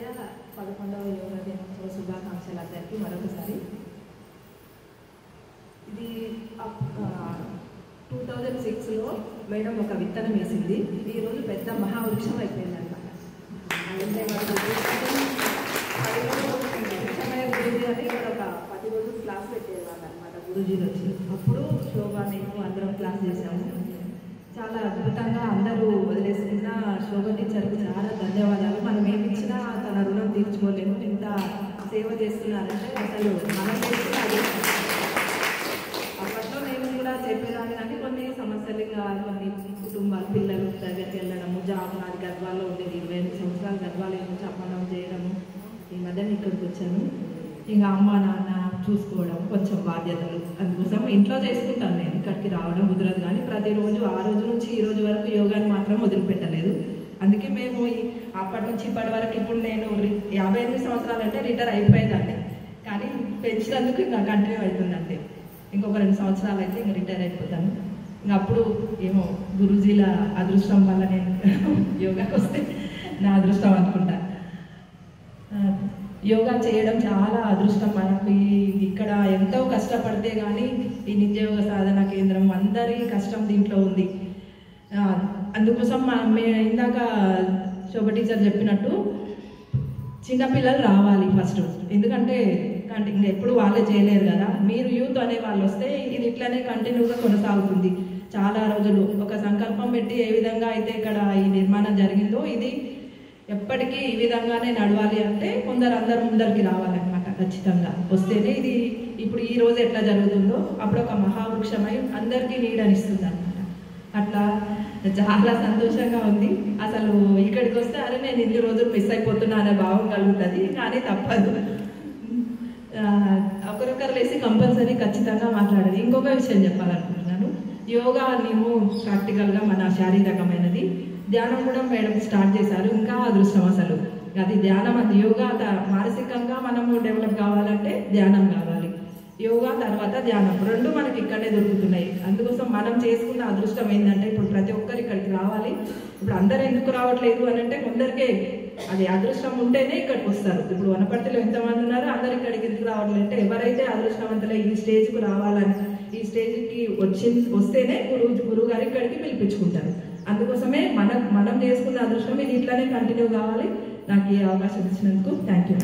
11వ యోగా దినోత్సవ శుభాకాంక్షలు అందరికీ మరొకసారి. ఇది 2006లో మేడం ఒక విత్తనం వేసింది. ఈరోజు పెద్ద మహావృక్షం అయిపోయింది అనమాట. గురుజీ అని ఇక్కడ ఒక 10 రోజులు క్లాస్ పెట్టేవాళ్ళు అనమాట. గురుజీలు వచ్చి అప్పుడు శోభ నేను అందరం క్లాస్ చేశాము. చాలా అద్భుతంగా అందరూ వదిలేసుకున్న శోభ టీచర్కి చాలా ధన్యవాదాలు. మనం ఏమి ఇచ్చినా తన రుణం తీర్చుకోలేము. ఇంత సేవ చేస్తున్నారంటే అసలు మనం చేస్తున్న అదే. అప్పట్లో నేను కూడా చెప్పేదాన్ని, కానీ కొన్ని సమస్యలు కొన్ని కుటుంబాలు పిల్లలు దగ్గరికి వెళ్ళడము, జాబ్ నాది గర్భాల్లో ఉండేది 28 సంవత్సరాలు గర్భాలు నుంచి అమ్మడం చేయడము. ఈ మధ్యన ఇక్కడికి వచ్చాను. ఇంకా అమ్మ నాన్న చూసుకోవడం కొంచెం బాధ్యతలు, అందుకోసం ఇంట్లో చేసుకుంటాను. నేను ఇక్కడికి రావడం కుదరదు, కానీ ప్రతిరోజు ఆ రోజు నుంచి ఈ రోజు వరకు యోగాని మాత్రం వదిలిపెట్టలేదు. అందుకే మేము అప్పటి నుంచి ఇప్పటి వరకు, ఇప్పుడు నేను 58 సంవత్సరాలు అంటే రిటైర్ అయిపోయేదాన్ని, కానీ పెంచినందుకు ఇంకా కంటిన్యూ అవుతుందండి. ఇంకొక 2 సంవత్సరాలు అయితే ఇంకా రిటైర్ అయిపోతాను. ఇంకా అప్పుడు ఏమో గురూజీల అదృష్టం వల్ల నేను యోగాకి వస్తే నా అదృష్టం అనుకుంటా. యోగా చేయడం చాలా అదృష్టం మనకు. ఇక్కడ ఎంతో కష్టపడితే కానీ ఈ నిత్యయోగ సాధన కేంద్రం అందరి కష్టం దీంట్లో ఉంది. అందుకోసం ఇందాక శోభ టీచర్ చెప్పినట్టు చిన్నపిల్లలు రావాలి ఫస్ట్. ఎందుకంటే ఇంకా ఎప్పుడు వాళ్ళే చేయలేరు కదా. మీరు యూత్ అనే వాళ్ళు వస్తే ఇది ఇట్లనే కంటిన్యూగా కొనసాగుతుంది చాలా రోజులు. ఒక సంకల్పం పెట్టి ఏ విధంగా అయితే ఇక్కడ ఈ నిర్మాణం జరిగిందో ఇది ఎప్పటికీ ఈ విధంగానే నడవాలి అంటే అందరూ ముందరికి రావాలన్నమాట. ఖచ్చితంగా వస్తేనే ఇది ఇప్పుడు ఈ రోజు ఎట్లా జరుగుతుందో అప్పుడు ఒక మహావృక్షమై అందరికీ నీడనిస్తుంది అనమాట. అట్లా చాలా సంతోషంగా ఉంది. అసలు ఇక్కడికి వస్తే అరే నేను ఇన్ని రోజులు మిస్ అయిపోతున్నా అనే భావం కలుగుతుంది, కానీ తప్పదు. ఒకరొకరు లేసి కంపల్సరీ ఖచ్చితంగా మాట్లాడాలి. ఇంకొక విషయం చెప్పాలనుకుంటున్నాను. యోగా మేము ప్రాక్టికల్గా మన శారీరకమైనది, ధ్యానం కూడా మేడం స్టార్ట్ చేశారు. ఇంకా అదృష్టం అసలు. అది ధ్యానం, అది యోగా మానసికంగా మనము డెవలప్ కావాలంటే ధ్యానం కావాలి. యోగా తర్వాత ధ్యానం రెండు మనకి ఇక్కడనే దొరుకుతున్నాయి. అందుకోసం మనం చేసుకున్న అదృష్టం ఏంటంటే ఇప్పుడు ప్రతి ఒక్కరు ఇక్కడికి రావాలి. ఇప్పుడు అందరు ఎందుకు రావట్లేదు అని అంటే కొందరికే అది అదృష్టం ఉంటేనే ఇక్కడికి వస్తారు. ఇప్పుడు వనపర్తిలో ఎంతమంది ఉన్నారు, అందరు ఇక్కడికి ఎందుకు రావట్లేదు అంటే ఎవరైతే అదృష్టవంతులే ఈ స్టేజ్కు రావాలని, ఈ స్టేజ్కి వస్తేనే గురువు గారు ఇక్కడికి పిలిపించుకుంటారు. అందుకోసమే మనం చేసుకున్న అదృష్టం ఇది ఇట్లానే కంటిన్యూ కావాలి. నాకు ఈ అవకాశం ఇచ్చినందుకు థ్యాంక్ యూ.